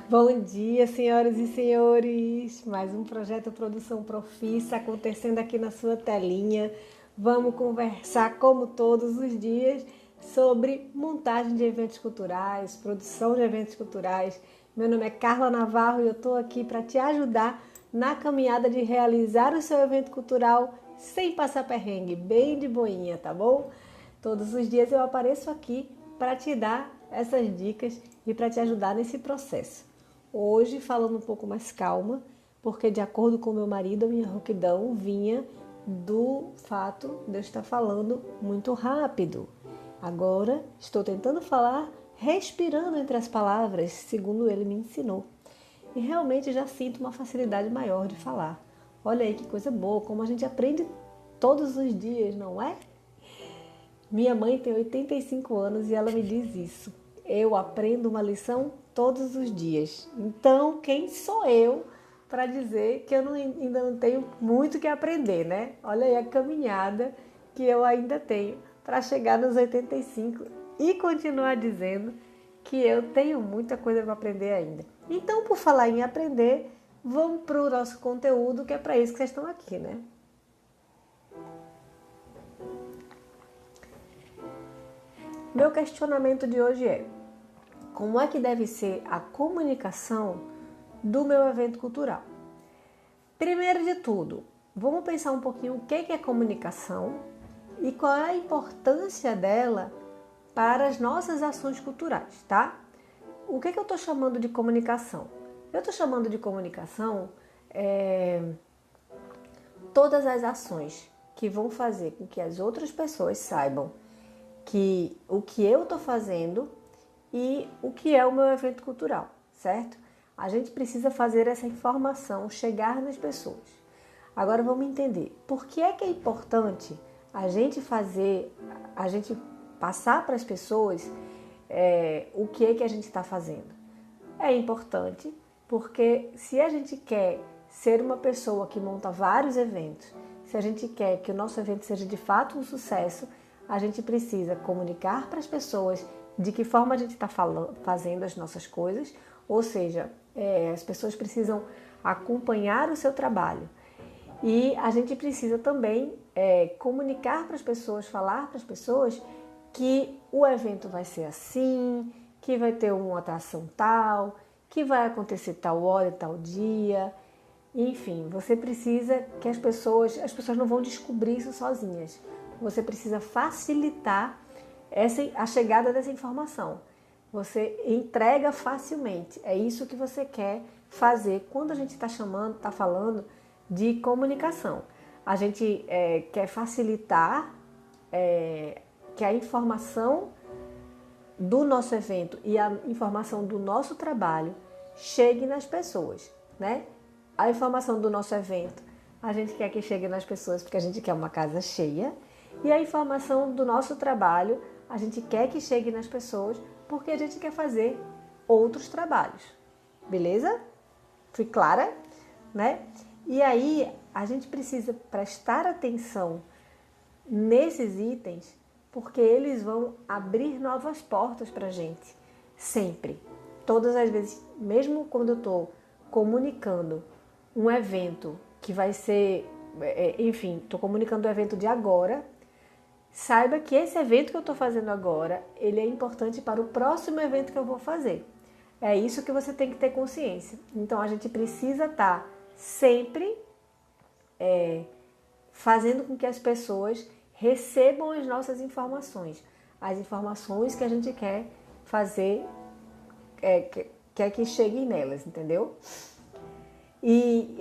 Bom dia, senhoras e senhores. Mais um projeto Produção Profissa acontecendo aqui na sua telinha. Vamos conversar, como todos os dias, sobre montagem de eventos culturais, produção de eventos culturais. Meu nome é Carla Navarro e eu estou aqui para te ajudar na caminhada de realizar o seu evento cultural sem passar perrengue, bem de boinha, tá bom? Todos os dias eu apareço aqui para te dar essas dicas e para te ajudar nesse processo. Hoje, falando um pouco mais calma, porque de acordo com meu marido, a minha rouquidão vinha do fato de eu estar falando muito rápido. Agora, estou tentando falar respirando entre as palavras, segundo ele me ensinou. E realmente já sinto uma facilidade maior de falar. Olha aí que coisa boa, como a gente aprende todos os dias, não é? Minha mãe tem 85 anos e ela me diz isso. Eu aprendo uma lição todos os dias. Então, quem sou eu para dizer que eu ainda não tenho muito que aprender, né? Olha aí a caminhada que eu ainda tenho para chegar nos 85 e continuar dizendo que eu tenho muita coisa para aprender ainda. Então, por falar em aprender, vamos para o nosso conteúdo, que é para isso que vocês estão aqui, né? Meu questionamento de hoje é: como é que deve ser a comunicação do meu evento cultural? Primeiro de tudo, vamos pensar um pouquinho o que é comunicação e qual é a importância dela para as nossas ações culturais, tá? O que eu estou chamando de comunicação? Eu estou chamando de comunicação todas as ações que vão fazer com que as outras pessoas saibam que o que eu estou fazendo e o que é o meu evento cultural, certo? A gente precisa fazer essa informação chegar nas pessoas. Agora vamos entender por que é importante a gente passar para as pessoas o que é que a gente está fazendo. É importante porque se a gente quer ser uma pessoa que monta vários eventos, se a gente quer que o nosso evento seja de fato um sucesso, a gente precisa comunicar para as pessoas de que forma a gente está fazendo as nossas coisas, ou seja, as pessoas precisam acompanhar o seu trabalho. E a gente precisa também comunicar para as pessoas, falar para as pessoas que o evento vai ser assim, que vai ter uma atração tal, que vai acontecer tal hora e tal dia. Enfim, você precisa que as pessoas não vão descobrir isso sozinhas. Você precisa facilitar a chegada dessa informação. Você entrega facilmente. É isso que você quer fazer quando a gente está falando de comunicação. A gente quer facilitar que a informação do nosso evento e a informação do nosso trabalho chegue nas pessoas, né? A informação do nosso evento, a gente quer que chegue nas pessoas porque a gente quer uma casa cheia. E a informação do nosso trabalho, a gente quer que chegue nas pessoas porque a gente quer fazer outros trabalhos. Beleza? Fui clara? Né? E aí, a gente precisa prestar atenção nesses itens porque eles vão abrir novas portas para a gente. Sempre. Todas as vezes, mesmo quando eu estou comunicando um evento que vai ser... Enfim, estou comunicando o evento de agora. Saiba que esse evento que eu estou fazendo agora, ele é importante para o próximo evento que eu vou fazer. É isso que você tem que ter consciência. Então, a gente precisa estar sempre fazendo com que as pessoas recebam as nossas informações. As informações que a gente quer fazer, quer que cheguem nelas, entendeu? E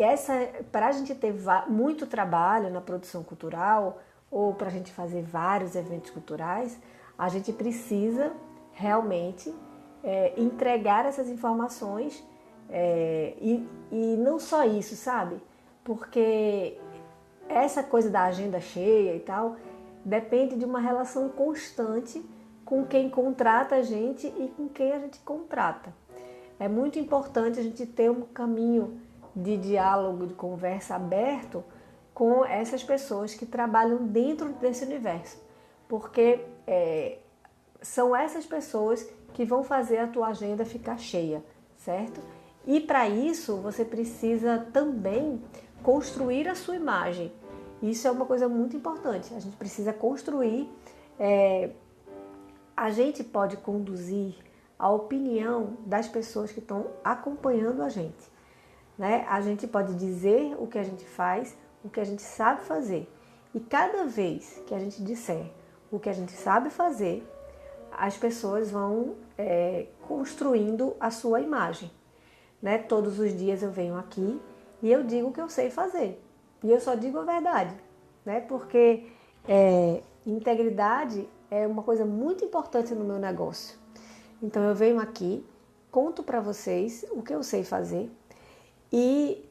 para a gente ter muito trabalho na produção cultural, ou para a gente fazer vários eventos culturais, a gente precisa realmente entregar essas informações e não só isso, sabe? Porque essa coisa da agenda cheia e tal depende de uma relação constante com quem contrata a gente e com quem a gente contrata. É muito importante a gente ter um caminho de diálogo, de conversa aberto com essas pessoas que trabalham dentro desse universo, porque são essas pessoas que vão fazer a tua agenda ficar cheia, certo? E para isso você precisa também construir a sua imagem. Isso é uma coisa muito importante. A gente precisa construir. A gente pode conduzir a opinião das pessoas que estão acompanhando a gente, né? A gente pode dizer o que a gente faz, o que a gente sabe fazer. E cada vez que a gente disser o que a gente sabe fazer, as pessoas vão construindo a sua imagem, né? Todos os dias eu venho aqui e eu digo o que eu sei fazer. E eu só digo a verdade, né? Porque integridade é uma coisa muito importante no meu negócio. Então eu venho aqui, conto para vocês o que eu sei fazer e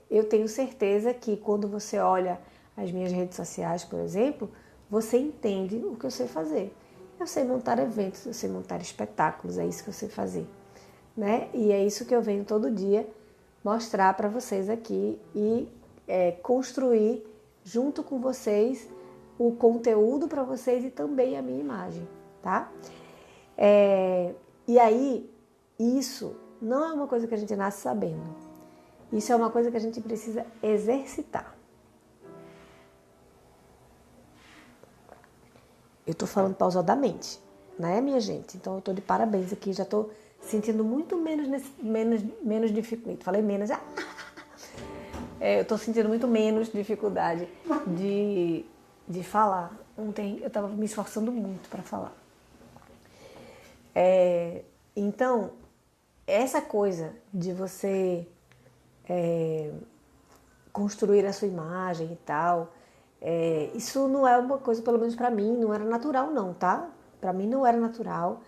eu tenho certeza que quando você olha as minhas redes sociais, por exemplo, você entende o que eu sei fazer. Eu sei montar eventos, eu sei montar espetáculos, é isso que eu sei fazer, né? E é isso que eu venho todo dia mostrar para vocês aqui e construir junto com vocês o conteúdo para vocês e também a minha imagem, tá? E aí, isso não é uma coisa que a gente nasce sabendo. Isso é uma coisa que a gente precisa exercitar. Eu tô falando pausadamente, né, minha gente? Então eu tô de parabéns aqui, já tô sentindo muito menos dificuldade. Falei menos. Eu tô sentindo muito menos dificuldade de falar. Ontem eu tava me esforçando muito para falar. Então, essa coisa de você construir a sua imagem e tal, isso não é uma coisa, pelo menos para mim, não era natural não, tá? Para mim não era natural.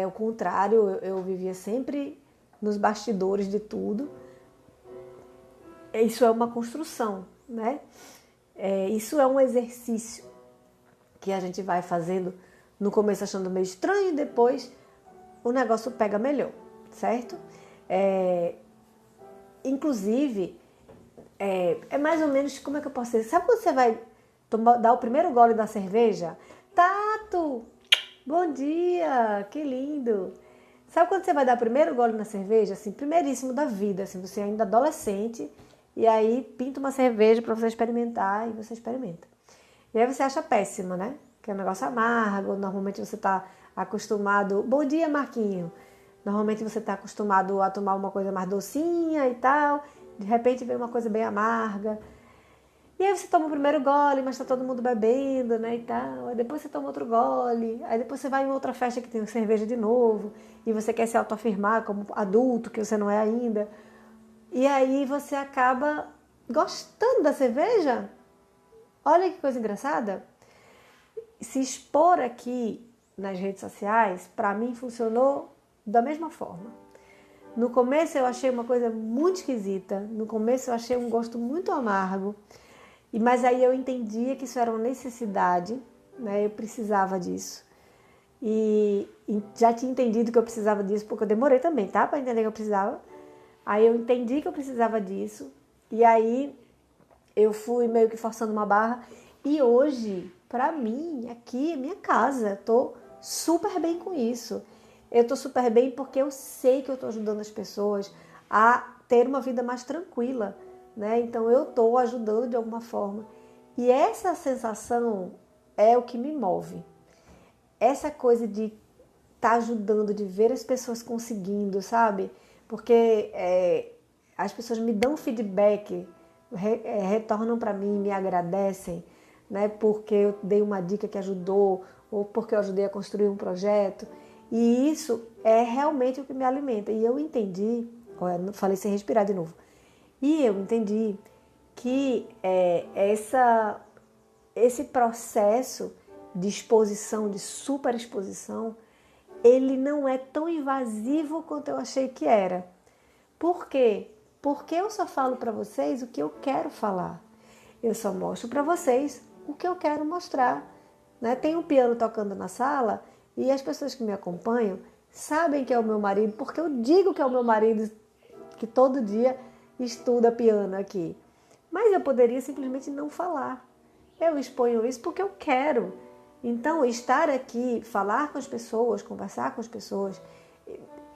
Ao contrário, eu vivia sempre nos bastidores de tudo. Isso é uma construção, né? Isso é um exercício que a gente vai fazendo no começo achando meio estranho e depois o negócio pega melhor, certo? Inclusive, é mais ou menos, como é que eu posso dizer? Sabe quando você vai dar o primeiro gole da cerveja? Tato, bom dia, que lindo! Sabe quando você vai dar o primeiro gole na cerveja, assim, primeiríssimo da vida, assim, você ainda adolescente, e aí pinta uma cerveja para você experimentar e você experimenta. E aí você acha péssima, né? Que é um negócio amargo, normalmente você está acostumado... Bom dia, Marquinho! Normalmente você está acostumado a tomar uma coisa mais docinha e tal, de repente vem uma coisa bem amarga. E aí você toma o primeiro gole, mas está todo mundo bebendo, né, e tal. Aí depois você toma outro gole, aí depois você vai em outra festa que tem cerveja de novo, e você quer se autoafirmar como adulto, que você não é ainda. E aí você acaba gostando da cerveja. Olha que coisa engraçada. Se expor aqui nas redes sociais, para mim funcionou da mesma forma. No começo eu achei uma coisa muito esquisita, no começo eu achei um gosto muito amargo, mas aí eu entendia que isso era uma necessidade, né? Eu precisava disso. E já tinha entendido que eu precisava disso, porque eu demorei também, tá? Para entender que eu precisava. Aí eu entendi que eu precisava disso, e aí eu fui meio que forçando uma barra, e hoje, pra mim, aqui é minha casa, tô super bem com isso. Eu tô super bem porque eu sei que eu tô ajudando as pessoas a ter uma vida mais tranquila, né? Então eu tô ajudando de alguma forma. E essa sensação é o que me move. Essa coisa de estar ajudando, de ver as pessoas conseguindo, sabe? Porque as pessoas me dão feedback, retornam para mim, me agradecem, né? Porque eu dei uma dica que ajudou, ou porque eu ajudei a construir um projeto. E isso é realmente o que me alimenta. E eu entendi, olha, falei sem respirar de novo, e eu entendi que esse processo de exposição, de superexposição, ele não é tão invasivo quanto eu achei que era. Por quê? Porque eu só falo para vocês o que eu quero falar. Eu só mostro para vocês o que eu quero mostrar, né? Tem um piano tocando na sala e as pessoas que me acompanham sabem que é o meu marido, porque eu digo que é o meu marido que todo dia estuda piano aqui. Mas eu poderia simplesmente não falar. Eu exponho isso porque eu quero. Então, estar aqui, falar com as pessoas, conversar com as pessoas,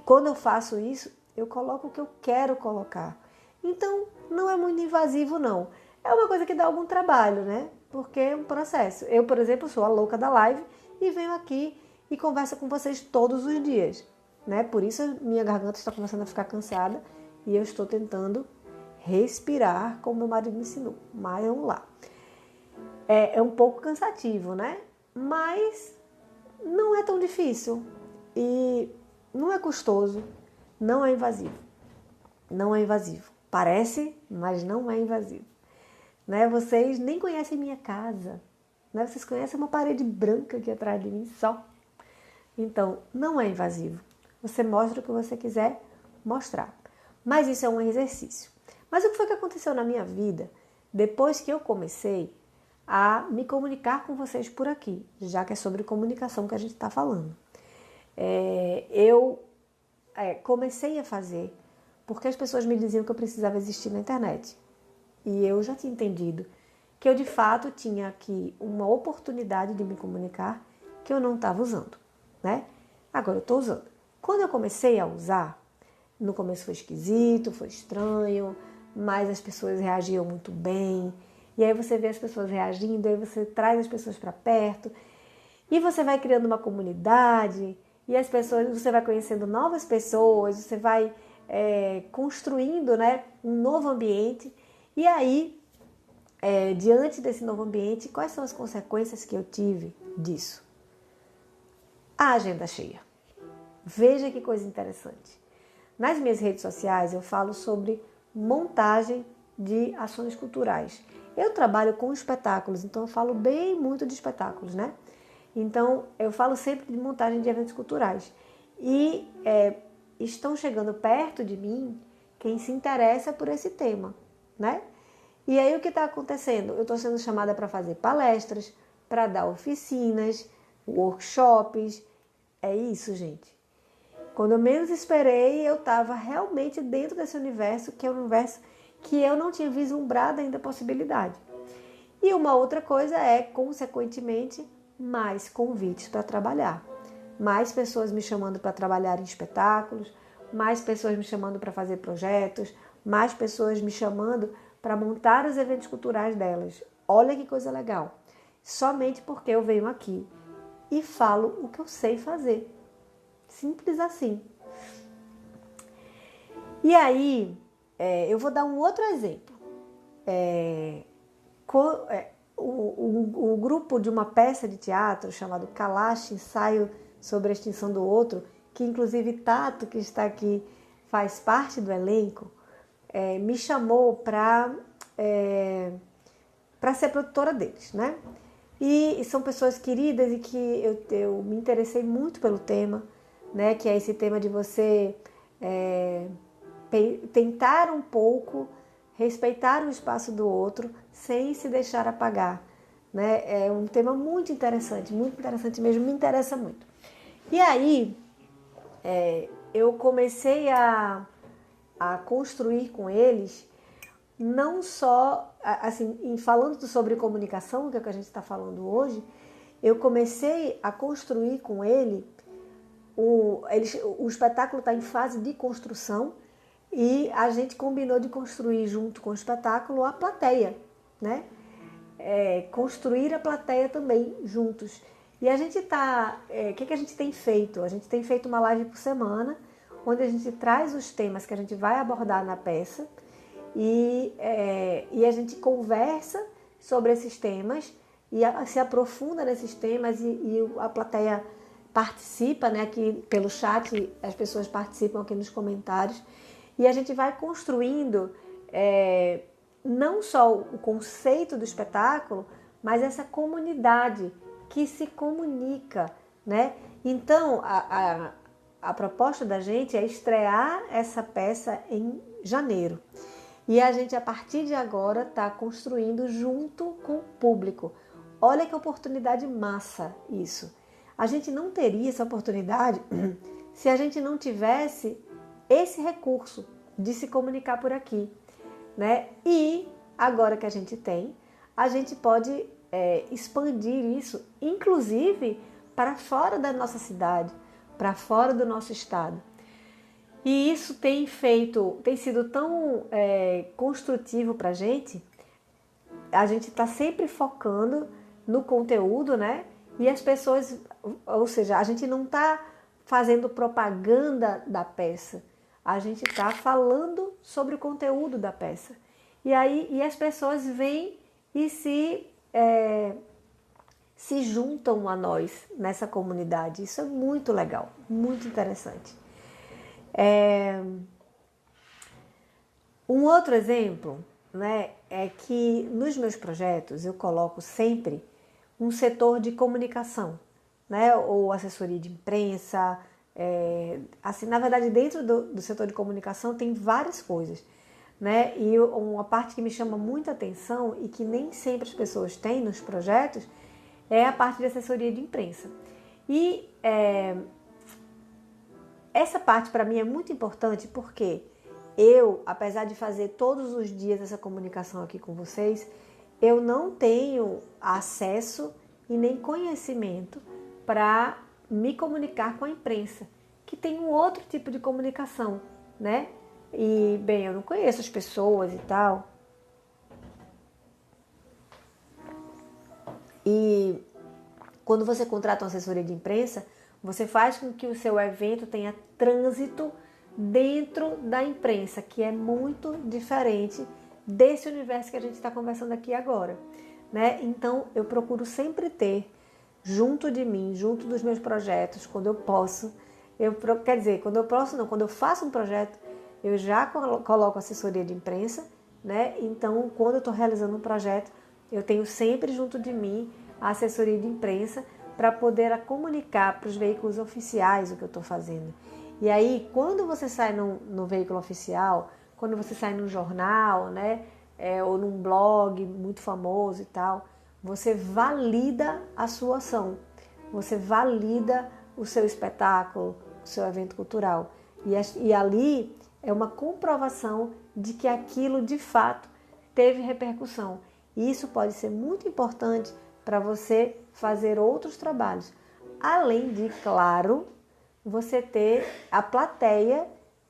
quando eu faço isso, eu coloco o que eu quero colocar. Então, não é muito invasivo, não. É uma coisa que dá algum trabalho, né? Porque é um processo. Eu, por exemplo, sou a louca da live e venho aqui e converso com vocês todos os dias, né? Por isso minha garganta está começando a ficar cansada e eu estou tentando respirar como meu marido me ensinou. Mas vamos lá. É um pouco cansativo, né? Mas não é tão difícil e não é custoso, não é invasivo. Não é invasivo. Parece, mas não é invasivo. Né? Vocês nem conhecem minha casa, né? Vocês conhecem uma parede branca aqui atrás de mim só. Então, não é invasivo. Você mostra o que você quiser mostrar. Mas isso é um exercício. Mas o que foi que aconteceu na minha vida depois que eu comecei a me comunicar com vocês por aqui, já que é sobre comunicação que a gente está falando? Eu comecei a fazer porque as pessoas me diziam que eu precisava existir na internet. E eu já tinha entendido que eu, de fato, tinha aqui uma oportunidade de me comunicar que eu não estava usando, né? Agora eu estou usando. Quando eu comecei a usar, no começo foi esquisito, foi estranho, mas as pessoas reagiam muito bem. E aí você vê as pessoas reagindo, aí você traz as pessoas para perto e você vai criando uma comunidade e as pessoas, você vai conhecendo novas pessoas, você vai construindo, né, um novo ambiente. E aí, diante desse novo ambiente, quais são as consequências que eu tive disso? A agenda cheia. Veja que coisa interessante. Nas minhas redes sociais eu falo sobre montagem de ações culturais. Eu trabalho com espetáculos, então eu falo bem muito de espetáculos, né? Então eu falo sempre de montagem de eventos culturais. E estão chegando perto de mim quem se interessa por esse tema, né? E aí o que está acontecendo? Eu estou sendo chamada para fazer palestras, para dar oficinas, workshops. É isso, gente. Quando eu menos esperei, eu estava realmente dentro desse universo, que é um universo que eu não tinha vislumbrado ainda a possibilidade. E uma outra coisa é, consequentemente, mais convites para trabalhar. Mais pessoas me chamando para trabalhar em espetáculos, mais pessoas me chamando para fazer projetos, mais pessoas me chamando para montar os eventos culturais delas. Olha que coisa legal. Somente porque eu venho aqui e falo o que eu sei fazer. Simples assim. E aí, eu vou dar um outro exemplo. O grupo de uma peça de teatro chamado Kalash, Ensaio sobre a Extinção do Outro, que inclusive Tato, que está aqui, faz parte do elenco, me chamou para ser produtora deles, né? E são pessoas queridas e que eu me interessei muito pelo tema, né? Que é esse tema de você tentar um pouco respeitar o espaço do outro sem se deixar apagar, né? É um tema muito interessante mesmo, me interessa muito. E aí eu comecei a construir com eles, não só, assim, falando sobre comunicação, que é o que a gente está falando hoje, eu comecei a construir com ele, o espetáculo está em fase de construção e a gente combinou de construir junto com o espetáculo a plateia, né? Construir a plateia também juntos. E a gente está, o que a gente tem feito? A gente tem feito uma live por semana, onde a gente traz os temas que a gente vai abordar na peça e a gente conversa sobre esses temas e se aprofunda nesses temas e a plateia participa, né? Aqui pelo chat as pessoas participam aqui nos comentários e a gente vai construindo não só o conceito do espetáculo, mas essa comunidade que se comunica, né? Então a proposta da gente é estrear essa peça em janeiro. E a gente, a partir de agora, está construindo junto com o público. Olha que oportunidade massa isso. A gente não teria essa oportunidade se a gente não tivesse esse recurso de se comunicar por aqui, né? E agora que a gente tem, a gente pode expandir isso, inclusive para fora da nossa cidade, para fora do nosso estado. E isso tem sido tão construtivo para a gente está sempre focando no conteúdo, né? E as pessoas, ou seja, a gente não está fazendo propaganda da peça, a gente está falando sobre o conteúdo da peça. E as pessoas vêm e se juntam a nós nessa comunidade. Isso é muito legal, muito interessante. Um outro exemplo, né, é que nos meus projetos eu coloco sempre um setor de comunicação, né, ou assessoria de imprensa. Assim, na verdade, dentro do setor de comunicação tem várias coisas, né? E uma parte que me chama muita atenção e que nem sempre as pessoas têm nos projetos é a parte de assessoria de imprensa. E essa parte para mim é muito importante porque eu, apesar de fazer todos os dias essa comunicação aqui com vocês, eu não tenho acesso e nem conhecimento para me comunicar com a imprensa, que tem um outro tipo de comunicação, né? E, bem, eu não conheço as pessoas e tal. E quando você contrata uma assessoria de imprensa, você faz com que o seu evento tenha trânsito dentro da imprensa, que é muito diferente desse universo que a gente está conversando aqui agora, né? Então, eu procuro sempre ter junto de mim, junto dos meus projetos, quando eu posso, quer dizer, quando eu posso não, quando eu faço um projeto, eu já coloco assessoria de imprensa, né? Então, quando eu estou realizando um projeto, eu tenho sempre junto de mim a assessoria de imprensa para poder comunicar para os veículos oficiais o que eu estou fazendo. E aí, quando você sai no veículo oficial, quando você sai num jornal, né, ou num blog muito famoso e tal, você valida a sua ação, você valida o seu espetáculo, o seu evento cultural. E ali é uma comprovação de que aquilo de fato teve repercussão. E isso pode ser muito importante para você fazer outros trabalhos. Além de, claro, você ter a plateia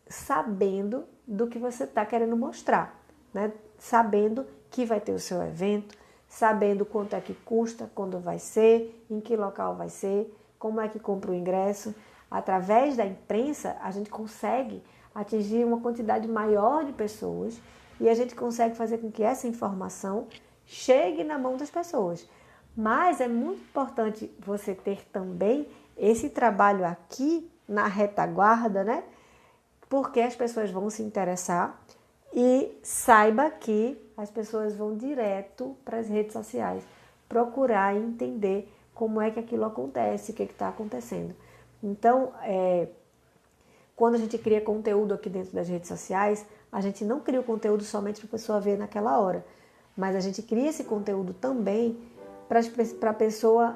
sabendo do que você está querendo mostrar, né? Sabendo que vai ter o seu evento, sabendo quanto é que custa, quando vai ser, em que local vai ser, como é que compra o ingresso. Através da imprensa, a gente consegue atingir uma quantidade maior de pessoas e a gente consegue fazer com que essa informação chegue na mão das pessoas. Mas é muito importante você ter também esse trabalho aqui na retaguarda, né? Porque as pessoas vão se interessar e saiba que as pessoas vão direto para as redes sociais procurar entender como é que aquilo acontece, o que está acontecendo. Então, quando a gente cria conteúdo aqui dentro das redes sociais, a gente não cria o conteúdo somente para a pessoa ver naquela hora, mas a gente cria esse conteúdo também para a pessoa,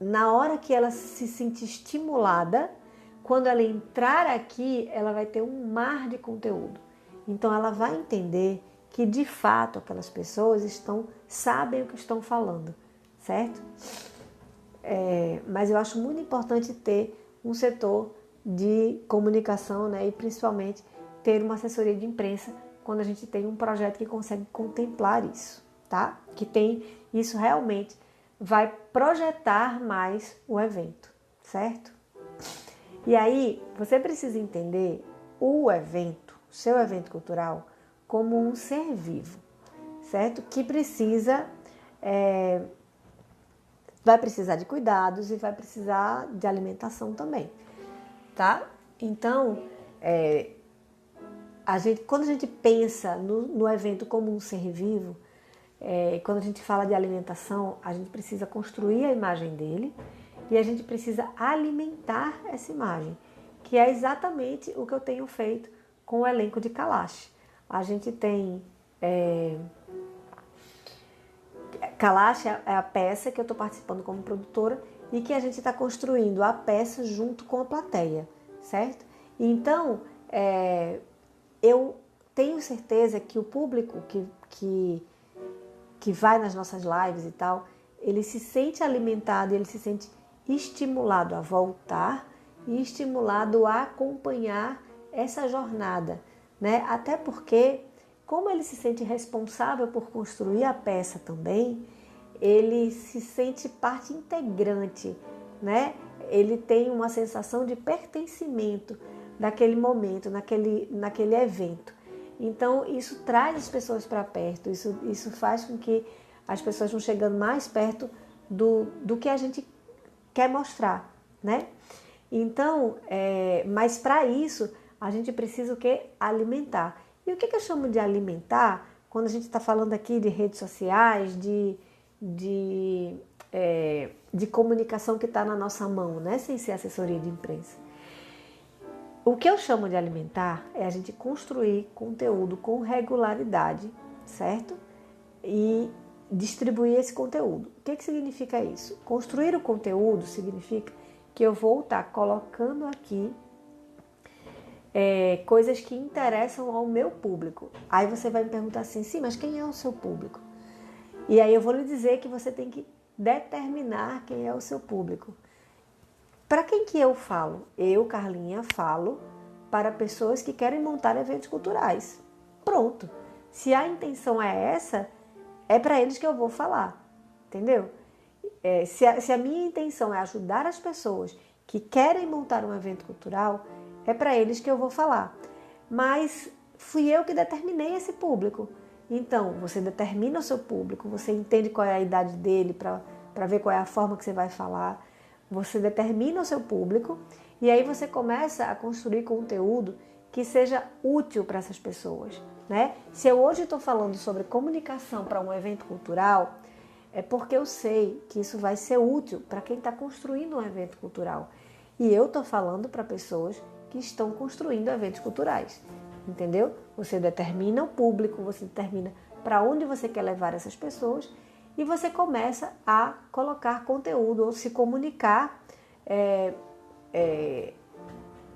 na hora que ela se sentir estimulada, quando ela entrar aqui, ela vai ter um mar de conteúdo. Então ela vai entender que de fato aquelas pessoas sabem o que estão falando, certo? Mas eu acho muito importante ter um setor de comunicação, né? E principalmente ter uma assessoria de imprensa quando a gente tem um projeto que consegue contemplar isso, tá? Que tem isso realmente vai projetar mais o evento, certo? E aí você precisa entender o seu evento cultural, como um ser vivo, certo? Que vai precisar de cuidados e vai precisar de alimentação também, tá? Então, quando a gente pensa no evento como um ser vivo, quando a gente fala de alimentação, a gente precisa construir a imagem dele e a gente precisa alimentar essa imagem, que é exatamente o que eu tenho feito com o elenco de Kalash. A gente tem... Kalash é a peça que eu estou participando como produtora e que a gente está construindo a peça junto com a plateia, certo? Então, eu tenho certeza que o público que vai nas nossas lives e tal, ele se sente alimentado, ele se sente estimulado a voltar e estimulado a acompanhar essa jornada, né? Até porque, como ele se sente responsável por construir a peça também, ele se sente parte integrante, né? Ele tem uma sensação de pertencimento daquele momento, naquele evento. Então, isso traz as pessoas para perto, isso faz com que as pessoas vão chegando mais perto do que a gente quer mostrar, né? Então, mas para isso, a gente precisa o quê? Alimentar. E o que eu chamo de alimentar, quando a gente está falando aqui de redes sociais, de comunicação que está na nossa mão, né? Sem ser assessoria de imprensa. O que eu chamo de alimentar é a gente construir conteúdo com regularidade, certo? E distribuir esse conteúdo. O que significa isso? Construir o conteúdo significa que eu vou estar colocando aqui coisas que interessam ao meu público. Aí você vai me perguntar assim, sim, mas quem é o seu público? E aí eu vou lhe dizer que você tem que determinar quem é o seu público. Para quem que eu falo? Eu, Carlinha, falo para pessoas que querem montar eventos culturais. Pronto. Se a intenção é essa, é para eles que eu vou falar. Entendeu? Se a minha intenção é ajudar as pessoas que querem montar um evento cultural, é para eles que eu vou falar. Mas fui eu que determinei esse público. Então, você determina o seu público, você entende qual é a idade dele para ver qual é a forma que você vai falar. Você determina o seu público e aí você começa a construir conteúdo que seja útil para essas pessoas, né? Se eu hoje estou falando sobre comunicação para um evento cultural, é porque eu sei que isso vai ser útil para quem está construindo um evento cultural. E eu estou falando para pessoas que estão construindo eventos culturais, entendeu? Você determina o público, você determina para onde você quer levar essas pessoas e você começa a colocar conteúdo ou se comunicar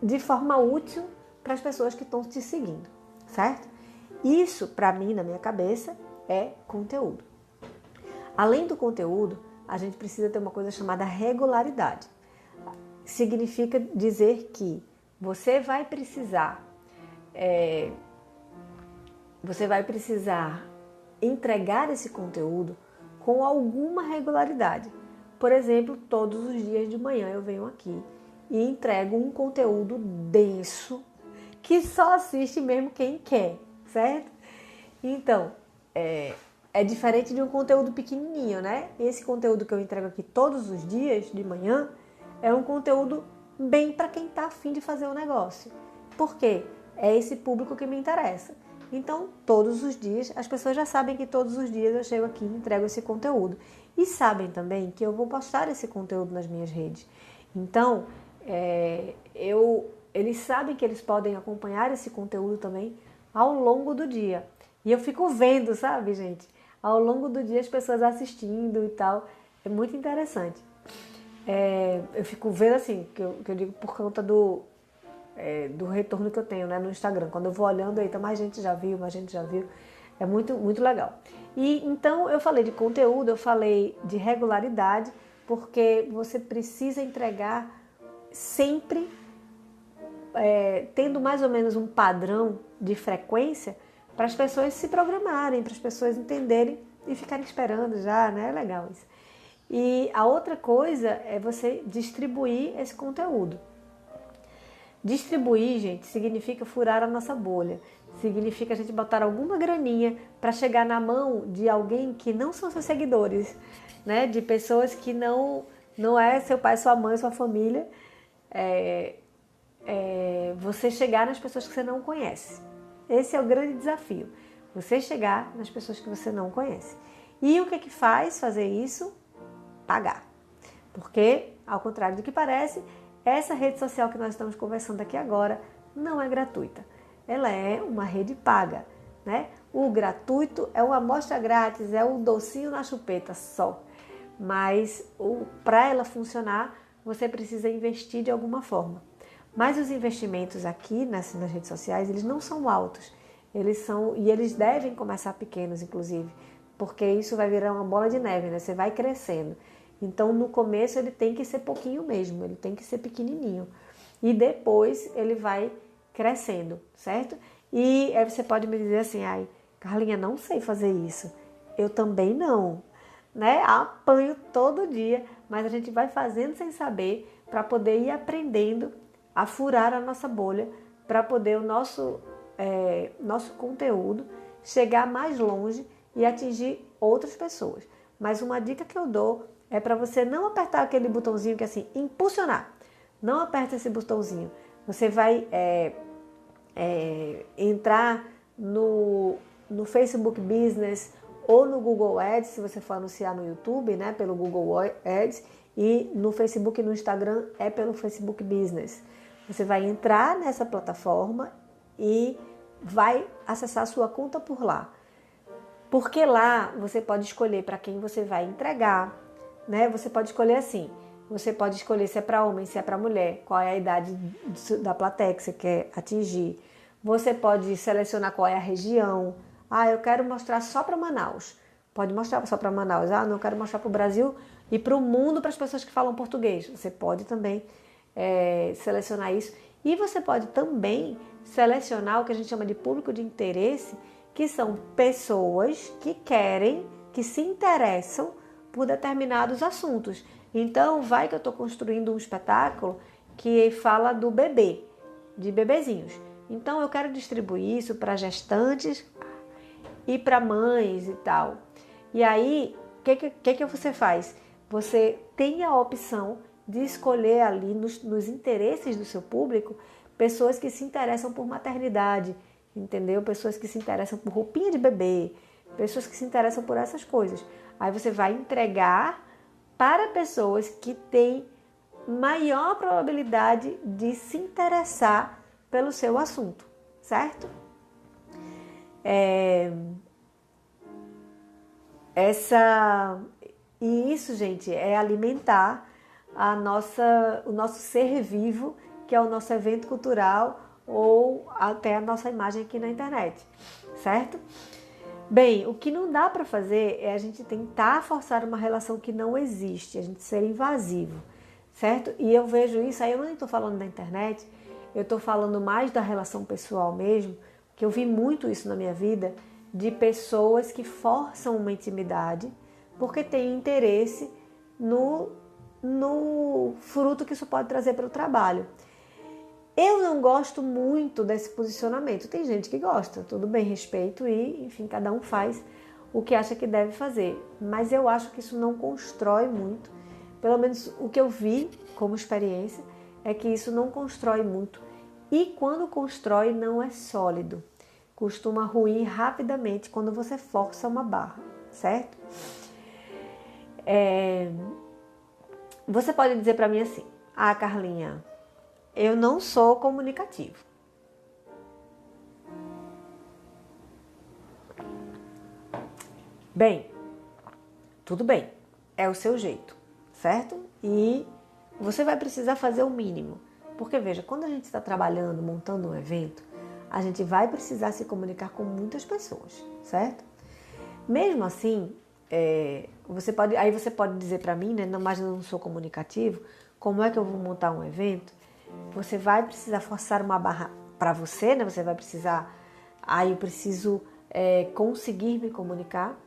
de forma útil para as pessoas que estão te seguindo, certo? Isso, para mim, na minha cabeça, é conteúdo. Além do conteúdo, a gente precisa ter uma coisa chamada regularidade. Significa dizer que você vai precisar entregar esse conteúdo com alguma regularidade. Por exemplo, todos os dias de manhã eu venho aqui e entrego um conteúdo denso que só assiste mesmo quem quer, certo? Então, é diferente de um conteúdo pequenininho, né? Esse conteúdo que eu entrego aqui todos os dias de manhã é um conteúdo bem para quem está a fim de fazer o negócio. Por quê? É esse público que me interessa. Então, todos os dias, as pessoas já sabem que todos os dias eu chego aqui e entrego esse conteúdo. E sabem também que eu vou postar esse conteúdo nas minhas redes. Então, eles sabem que eles podem acompanhar esse conteúdo também ao longo do dia. E eu fico vendo, sabe, gente? Ao longo do dia as pessoas assistindo e tal. É muito interessante. Eu fico vendo assim, que eu digo por conta do retorno que eu tenho, né, no Instagram. Quando eu vou olhando, eita, mais gente já viu. É muito, muito legal. E então eu falei de conteúdo, eu falei de regularidade, porque você precisa entregar sempre tendo mais ou menos um padrão de frequência para as pessoas se programarem, para as pessoas entenderem e ficarem esperando já, né? É legal isso. E a outra coisa é você distribuir esse conteúdo. Distribuir, gente, significa furar a nossa bolha. Significa a gente botar alguma graninha para chegar na mão de alguém que não são seus seguidores, né? De pessoas que não é seu pai, sua mãe, sua família. Você chegar nas pessoas que você não conhece. Esse é o grande desafio. Você chegar nas pessoas que você não conhece. E o que faz fazer isso? Pagar. Porque, ao contrário do que parece, essa rede social que nós estamos conversando aqui agora não é gratuita. Ela é uma rede paga, né? O gratuito é uma amostra grátis, é o docinho na chupeta só. Mas para ela funcionar, você precisa investir de alguma forma. Mas os investimentos aqui nas redes sociais, eles não são altos. Eles devem começar pequenos, inclusive, porque isso vai virar uma bola de neve, né? Você vai crescendo. Então, no começo, ele tem que ser pouquinho mesmo, ele tem que ser pequenininho. e depois ele vai crescendo, certo? E aí você pode me dizer assim, ai, Carlinha, não sei fazer isso. Eu também não, né? Apanho todo dia, mas a gente vai fazendo sem saber para poder ir aprendendo a furar a nossa bolha, para poder o nosso conteúdo chegar mais longe e atingir outras pessoas. Mas uma dica que eu dou é para você não apertar aquele botãozinho que é assim, impulsionar. Não aperta esse botãozinho. Você vai entrar no Facebook Business ou no Google Ads, se você for anunciar no YouTube, né, pelo Google Ads, e no Facebook e no Instagram é pelo Facebook Business. Você vai entrar nessa plataforma e vai acessar a sua conta por lá. Porque lá você pode escolher para quem você vai entregar, né? Você pode escolher assim, você pode escolher se é para homem, se é para mulher, qual é a idade da plateia que você quer atingir. Você pode selecionar qual é a região. Ah, eu quero mostrar só para Manaus. Pode mostrar só para Manaus. Ah, não, eu quero mostrar para o Brasil e para o mundo, para as pessoas que falam português. Você pode também selecionar isso. E você pode também selecionar o que a gente chama de público de interesse, que são pessoas que querem, que se interessam por determinados assuntos. Então, vai que eu estou construindo um espetáculo que fala do bebê, de bebezinhos. Então, eu quero distribuir isso para gestantes e para mães e tal. E aí, o que você faz? Você tem a opção de escolher ali nos interesses do seu público pessoas que se interessam por maternidade, entendeu? Pessoas que se interessam por roupinha de bebê, pessoas que se interessam por essas coisas. Aí você vai entregar para pessoas que têm maior probabilidade de se interessar pelo seu assunto, certo? E isso, gente, é alimentar o nosso ser vivo, que é o nosso evento cultural ou até a nossa imagem aqui na internet, certo? Bem, o que não dá para fazer é a gente tentar forçar uma relação que não existe, a gente ser invasivo, certo? E eu vejo isso, aí eu não estou falando da internet, eu estou falando mais da relação pessoal mesmo, que eu vi muito isso na minha vida, de pessoas que forçam uma intimidade porque têm interesse no fruto que isso pode trazer para o trabalho. Eu não gosto muito desse posicionamento. Tem gente que gosta, tudo bem, respeito e, enfim, cada um faz o que acha que deve fazer. Mas eu acho que isso não constrói muito. Pelo menos o que eu vi como experiência é que isso não constrói muito. E quando constrói, não é sólido. Costuma ruir rapidamente quando você força uma barra, certo? Você pode dizer para mim assim, ah, Carlinha, eu não sou comunicativo. Bem, tudo bem, é o seu jeito, certo? E você vai precisar fazer o mínimo. Porque, veja, quando a gente está trabalhando, montando um evento, a gente vai precisar se comunicar com muitas pessoas, certo? Mesmo assim, você pode dizer para mim, né, mas eu não sou comunicativo, como é que eu vou montar um evento? Você vai precisar forçar uma barra para você, né? Você vai precisar, eu preciso conseguir me comunicar.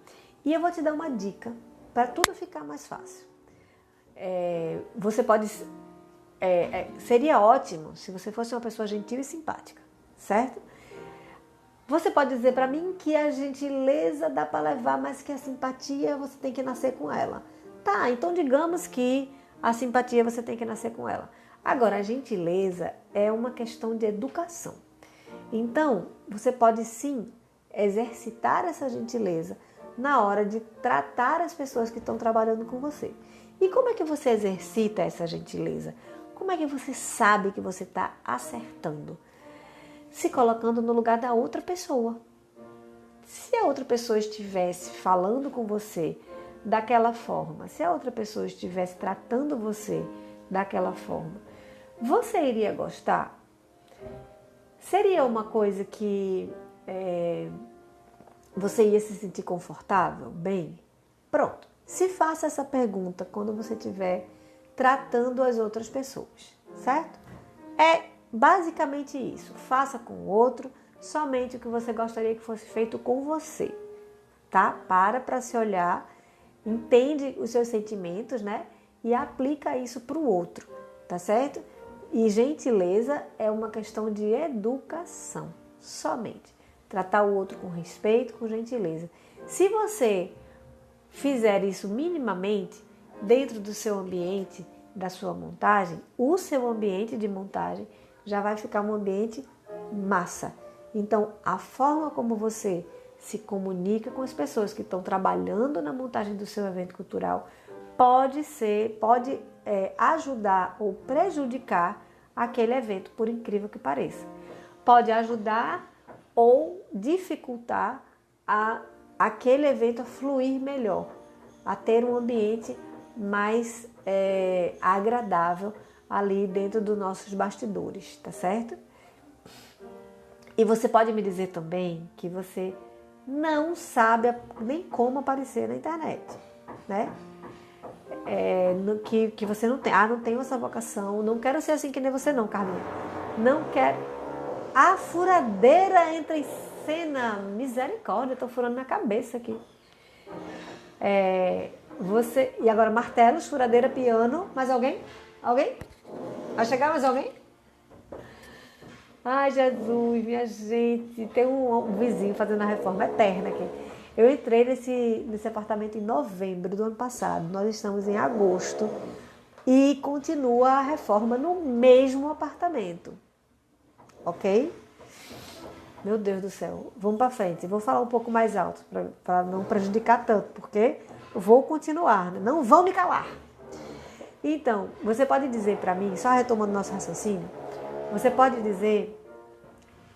E eu vou te dar uma dica para tudo ficar mais fácil. Você pode... seria ótimo se você fosse uma pessoa gentil e simpática, certo? Você pode dizer para mim que a gentileza dá para levar, mas que a simpatia você tem que nascer com ela. Tá, então digamos que a simpatia você tem que nascer com ela. Agora, a gentileza é uma questão de educação. Então, você pode sim exercitar essa gentileza na hora de tratar as pessoas que estão trabalhando com você. E como é que você exercita essa gentileza? Como é que você sabe que você está acertando? Se colocando no lugar da outra pessoa. Se a outra pessoa estivesse falando com você daquela forma, se a outra pessoa estivesse tratando você daquela forma, você iria gostar? Seria uma coisa que você ia se sentir confortável? Bem, pronto. Se faça essa pergunta quando você estiver tratando as outras pessoas, certo? É basicamente isso. Faça com o outro somente o que você gostaria que fosse feito com você, tá? Para se olhar, entende os seus sentimentos, né? E aplica isso para o outro, tá certo? E gentileza é uma questão de educação, somente. Tratar o outro com respeito, com gentileza. Se você fizer isso minimamente dentro do seu ambiente, da sua montagem, o seu ambiente de montagem já vai ficar um ambiente massa. Então, a forma como você se comunica com as pessoas que estão trabalhando na montagem do seu evento cultural pode ajudar ou prejudicar aquele evento, por incrível que pareça. Pode ajudar ou dificultar aquele evento a fluir melhor, a ter um ambiente mais agradável ali dentro dos nossos bastidores, tá certo? E você pode me dizer também que você não sabe nem como aparecer na internet, né? Que você não tem. Não tenho essa vocação, não quero ser assim que nem você não, Carminha. Não quero. A furadeira entra em cena. Misericórdia, eu tô furando minha cabeça aqui. E agora martelos, furadeira, piano. Mais alguém? Alguém? Vai chegar mais alguém? Ai, Jesus, minha gente. Tem um vizinho fazendo a reforma eterna aqui. Eu entrei nesse apartamento em novembro do ano passado. Nós estamos em agosto e continua a reforma no mesmo apartamento. Ok? Meu Deus do céu. Vamos para frente. Vou falar um pouco mais alto para não prejudicar tanto, porque eu vou continuar. Né? Não vão me calar. Então, você pode dizer para mim, só retomando nosso raciocínio, você pode dizer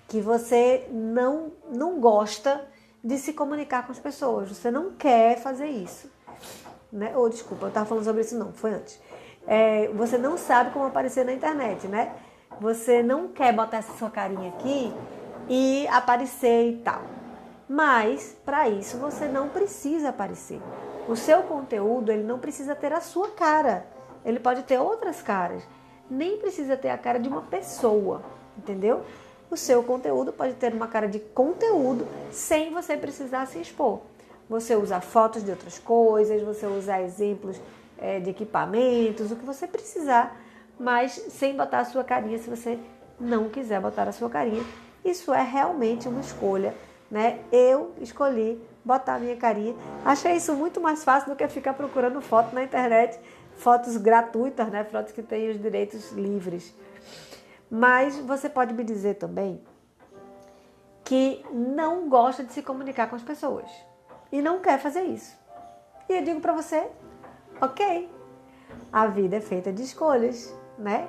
que você não gosta de se comunicar com as pessoas. Você não quer fazer isso. Né? Desculpa, eu estava falando sobre isso não, foi antes. Você não sabe como aparecer na internet, né? Você não quer botar essa sua carinha aqui e aparecer e tal. Mas, para isso, você não precisa aparecer. O seu conteúdo, ele não precisa ter a sua cara. Ele pode ter outras caras. Nem precisa ter a cara de uma pessoa, entendeu? O seu conteúdo pode ter uma cara de conteúdo sem você precisar se expor. Você usa fotos de outras coisas, você usa exemplos de equipamentos, o que você precisar, mas sem botar a sua carinha se você não quiser botar a sua carinha. Isso é realmente uma escolha, né? Eu escolhi botar a minha carinha. Achei isso muito mais fácil do que ficar procurando foto na internet, fotos gratuitas, né? Fotos que têm os direitos livres. Mas você pode me dizer também que não gosta de se comunicar com as pessoas e não quer fazer isso. E eu digo para você, ok, a vida é feita de escolhas, né?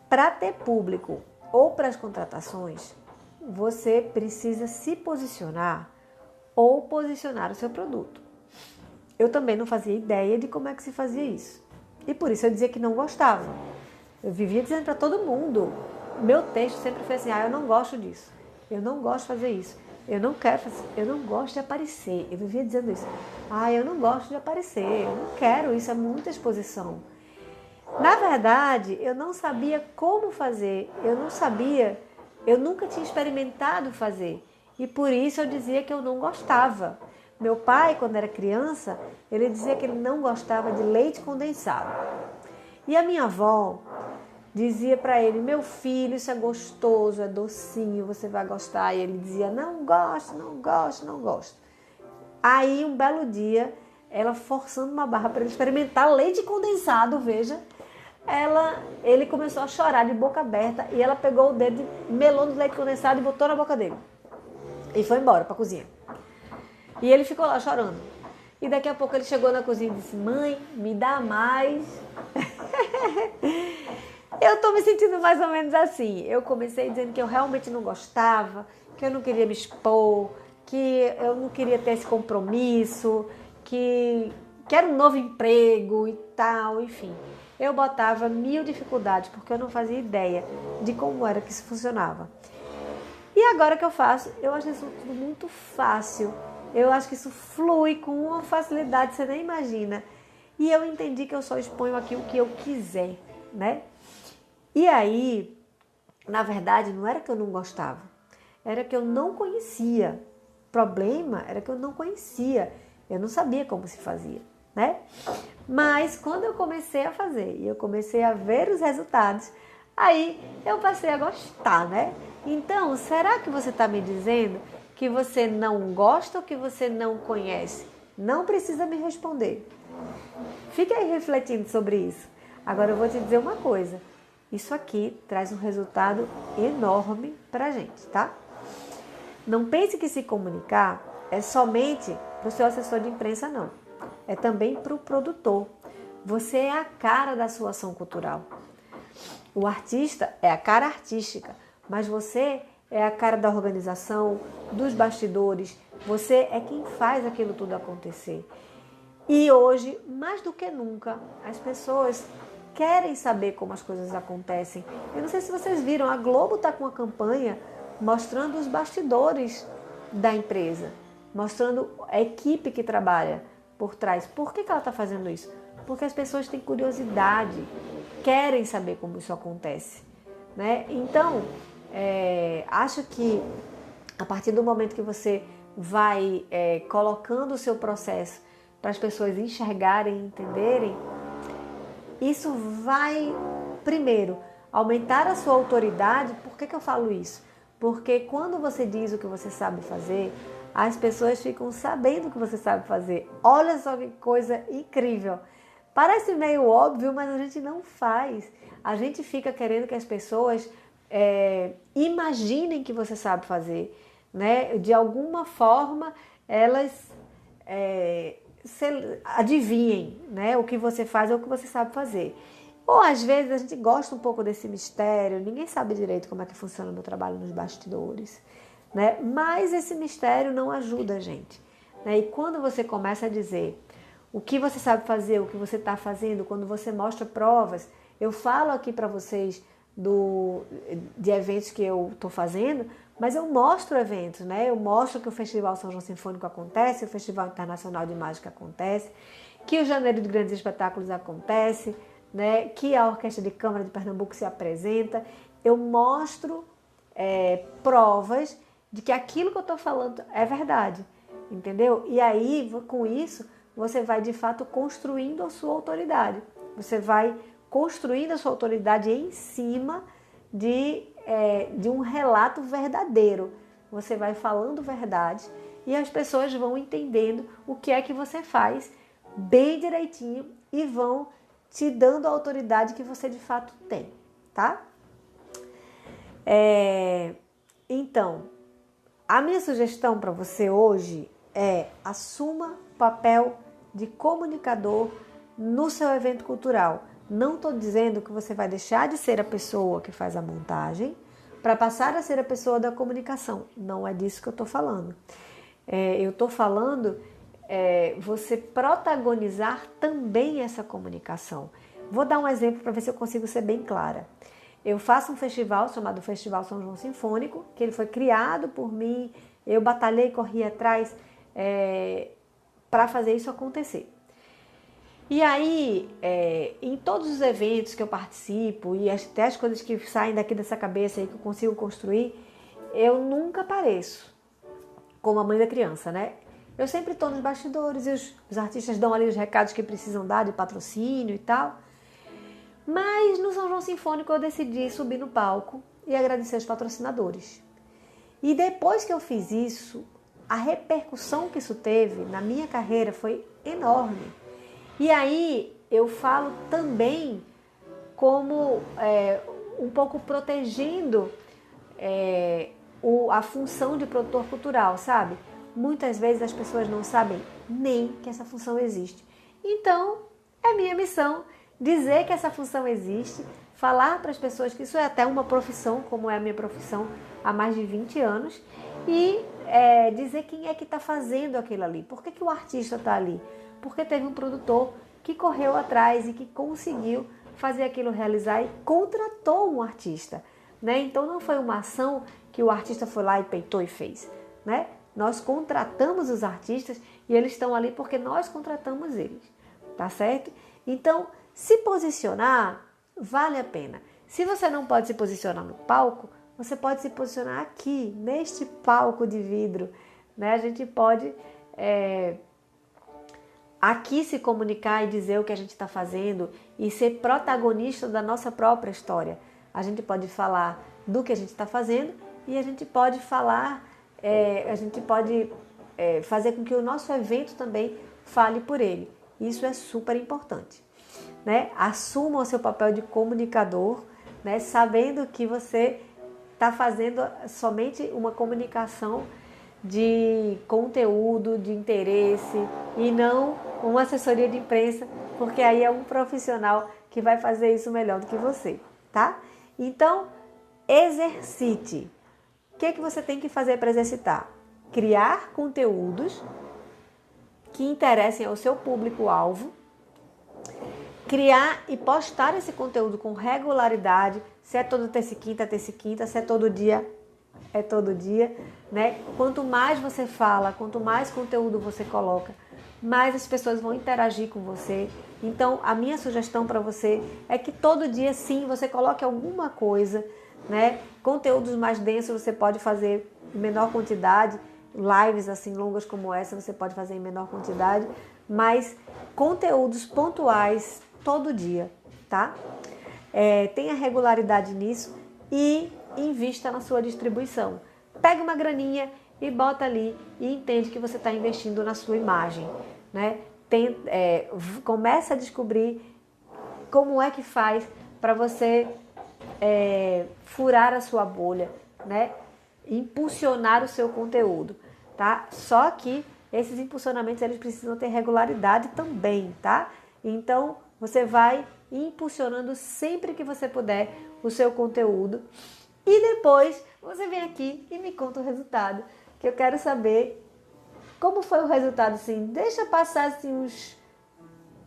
Para ter público ou para as contratações, você precisa se posicionar ou posicionar o seu produto. Eu também não fazia ideia de como é que se fazia isso. E por isso eu dizia que não gostava. Eu vivia dizendo para todo mundo, meu texto sempre foi assim, eu não gosto disso, eu não gosto de fazer isso, eu não quero fazer, eu não gosto de aparecer. Eu vivia dizendo isso, eu não gosto de aparecer, eu não quero, isso é muita exposição. Na verdade, eu não sabia como fazer, eu nunca tinha experimentado fazer. E por isso eu dizia que eu não gostava. Meu pai, quando era criança, ele dizia que ele não gostava de leite condensado. E a minha avó dizia para ele, meu filho, isso é gostoso, é docinho, você vai gostar. E ele dizia, não gosto, não gosto, não gosto. Aí, um belo dia, ela forçando uma barra para ele experimentar leite condensado, veja, ele começou a chorar de boca aberta e ela pegou o dedo, melou no leite condensado e botou na boca dele. E foi embora para a cozinha. E ele ficou lá chorando. E daqui a pouco ele chegou na cozinha e disse, mãe, me dá mais. Eu tô me sentindo mais ou menos assim. Eu comecei dizendo que eu realmente não gostava, que eu não queria me expor, que eu não queria ter esse compromisso, que era um novo emprego e tal, enfim. Eu botava 1000 dificuldades, porque eu não fazia ideia de como era que isso funcionava. E agora que eu faço, eu acho isso tudo muito fácil. Eu acho que isso flui com uma facilidade que você nem imagina. E eu entendi que eu só exponho aqui o que eu quiser, né? E aí, na verdade, não era que eu não gostava, era que eu não conhecia. O problema era que eu não conhecia, eu não sabia como se fazia, né? Mas quando eu comecei a fazer e eu comecei a ver os resultados, aí eu passei a gostar, né? Então, será que você está me dizendo que você não gosta ou que você não conhece? Não precisa me responder. Fique aí refletindo sobre isso. Agora eu vou te dizer uma coisa. Isso aqui traz um resultado enorme pra gente, tá? Não pense que se comunicar é somente para o seu assessor de imprensa, não. É também para o produtor. Você é a cara da sua ação cultural. O artista é a cara artística, mas você é a cara da organização, dos bastidores. Você é quem faz aquilo tudo acontecer. E hoje, mais do que nunca, as pessoas querem saber como as coisas acontecem. Eu não sei se vocês viram, a Globo está com uma campanha mostrando os bastidores da empresa, mostrando a equipe que trabalha por trás. Por que ela está fazendo isso? Porque as pessoas têm curiosidade, querem saber como isso acontece, né? Então, acho que a partir do momento que você vai colocando o seu processo para as pessoas enxergarem e entenderem, isso vai, primeiro, aumentar a sua autoridade. Por que eu falo isso? Porque quando você diz o que você sabe fazer, as pessoas ficam sabendo o que você sabe fazer. Olha só que coisa incrível. Parece meio óbvio, mas a gente não faz. A gente fica querendo que as pessoas imaginem que você sabe fazer, né? De alguma forma, elas adivinhem, né? O que você faz ou o que você sabe fazer. Ou às vezes a gente gosta um pouco desse mistério, ninguém sabe direito como é que funciona o meu trabalho nos bastidores, né? Mas esse mistério não ajuda a gente, né? E quando você começa a dizer o que você sabe fazer, o que você está fazendo, quando você mostra provas, eu falo aqui para vocês de eventos que eu estou fazendo, mas eu mostro eventos, né? Eu mostro que o Festival São João Sinfônico acontece, o Festival Internacional de Mágica acontece, que o Janeiro de Grandes Espetáculos acontece, né? Que a Orquestra de Câmara de Pernambuco se apresenta. Eu mostro provas de que aquilo que eu estou falando é verdade, entendeu? E aí, com isso, você vai de fato construindo a sua autoridade. Você vai construindo a sua autoridade em cima de um relato verdadeiro. Você vai falando verdade e as pessoas vão entendendo o que é que você faz bem direitinho e vão te dando a autoridade que você de fato tem, tá? Então, a minha sugestão para você hoje é: assuma o papel de comunicador no seu evento cultural. Não estou dizendo que você vai deixar de ser a pessoa que faz a montagem para passar a ser a pessoa da comunicação. Não é disso que eu estou falando. Eu estou falando você protagonizar também essa comunicação. Vou dar um exemplo para ver se eu consigo ser bem clara. Eu faço um festival chamado Festival São João Sinfônico, que ele foi criado por mim, eu batalhei, corri atrás para fazer isso acontecer. E aí, em todos os eventos que eu participo e até as coisas que saem daqui dessa cabeça aí que eu consigo construir, eu nunca apareço como a mãe da criança, né? Eu sempre estou nos bastidores e os artistas dão ali os recados que precisam dar de patrocínio e tal. Mas no São João Sinfônico eu decidi subir no palco e agradecer os patrocinadores. E depois que eu fiz isso, a repercussão que isso teve na minha carreira foi enorme. E aí eu falo também como um pouco protegendo a função de produtor cultural, sabe? Muitas vezes as pessoas não sabem nem que essa função existe. Então, é minha missão dizer que essa função existe, falar para as pessoas que isso é até uma profissão, como é a minha profissão há mais de 20 anos, e dizer quem é que está fazendo aquilo ali. Por que o artista está ali? Porque teve um produtor que correu atrás e que conseguiu fazer aquilo realizar e contratou um artista, né? Então não foi uma ação que o artista foi lá e peitou e fez, né? Nós contratamos os artistas e eles estão ali porque nós contratamos eles, tá certo? Então, se posicionar vale a pena. Se você não pode se posicionar no palco, você pode se posicionar aqui, neste palco de vidro, né? A gente pode aqui se comunicar e dizer o que a gente está fazendo e ser protagonista da nossa própria história. A gente pode falar do que a gente está fazendo e a gente pode falar, fazer com que o nosso evento também fale por ele. Isso é super importante, né? Assuma o seu papel de comunicador, né? Sabendo que você está fazendo somente uma comunicação de conteúdo, de interesse e não uma assessoria de imprensa, porque aí é um profissional que vai fazer isso melhor do que você, tá? Então, exercite. O que é que você tem que fazer para exercitar? Criar conteúdos que interessem ao seu público-alvo, criar e postar esse conteúdo com regularidade, se é toda terça e quinta, se é todo dia, né? Quanto mais você fala, quanto mais conteúdo você coloca, mais as pessoas vão interagir com você. Então, a minha sugestão para você é que todo dia, sim, você coloque alguma coisa, né? Conteúdos mais densos você pode fazer em menor quantidade, lives assim longas como essa você pode fazer em menor quantidade, mas conteúdos pontuais todo dia, tá? Tenha regularidade nisso e invista na sua distribuição. Pega uma graninha e bota ali e entende que você está investindo na sua imagem, né? Começa a descobrir como é que faz para você furar a sua bolha, né? Impulsionar o seu conteúdo, tá? Só que esses impulsionamentos eles precisam ter regularidade também, tá? Então você vai impulsionando sempre que você puder o seu conteúdo e depois você vem aqui e me conta o resultado, que eu quero saber como foi o resultado, assim. Deixa passar assim uns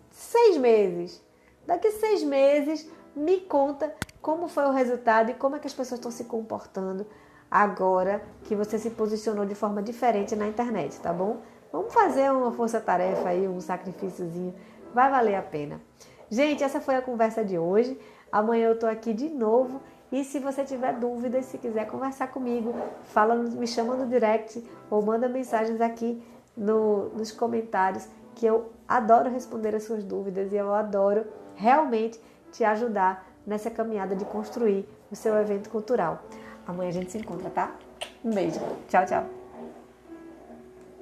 6 meses. Daqui 6 meses me conta como foi o resultado e como é que as pessoas estão se comportando agora que você se posicionou de forma diferente na internet, tá bom? Vamos fazer uma força-tarefa aí, um sacrifíciozinho, vai valer a pena. Gente, essa foi a conversa de hoje. Amanhã eu tô aqui de novo e se você tiver dúvidas, se quiser conversar comigo, me chama no direct ou manda mensagens aqui nos comentários, que eu adoro responder as suas dúvidas e eu adoro realmente te ajudar nessa caminhada de construir o seu evento cultural. Amanhã a gente se encontra, tá? Um beijo. Tchau, tchau.